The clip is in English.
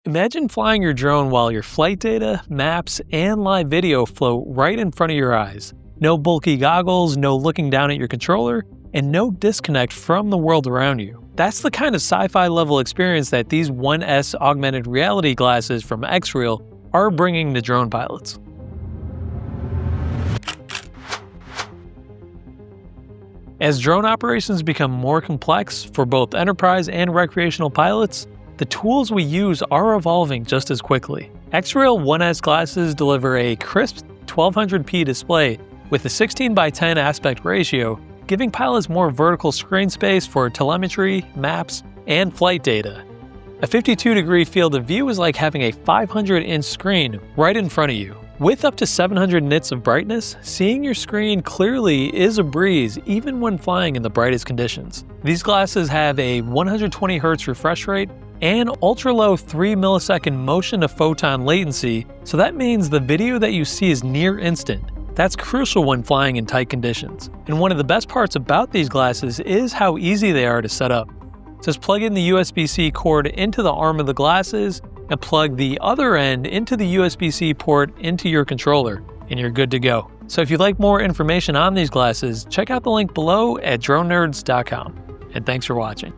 Imagine flying your drone while your flight data, maps, and live video float right in front of your eyes. No bulky goggles, no looking down at your controller, and no disconnect from the world around you. That's the kind of sci-fi level experience that these 1S augmented reality glasses from XREAL are bringing to drone pilots. As drone operations become more complex for both enterprise and recreational pilots, the tools we use are evolving just as quickly. XREAL 1S glasses deliver a crisp 1200p display with a 16:10 aspect ratio, giving pilots more vertical screen space for telemetry, maps, and flight data. A 52-degree field of view is like having a 500-inch screen right in front of you. With up to 700 nits of brightness, seeing your screen clearly is a breeze even when flying in the brightest conditions. These glasses have a 120Hz refresh rate and ultra-low 3 millisecond motion to photon latency, so that means the video that you see is near instant. That's crucial when flying in tight conditions. And one of the best parts about these glasses is how easy they are to set up. Just plug in the USB-C cord into the arm of the glasses and plug the other end into the USB-C port into your controller, and you're good to go. So if you'd like more information on these glasses, check out the link below at dronenerds.com. And thanks for watching.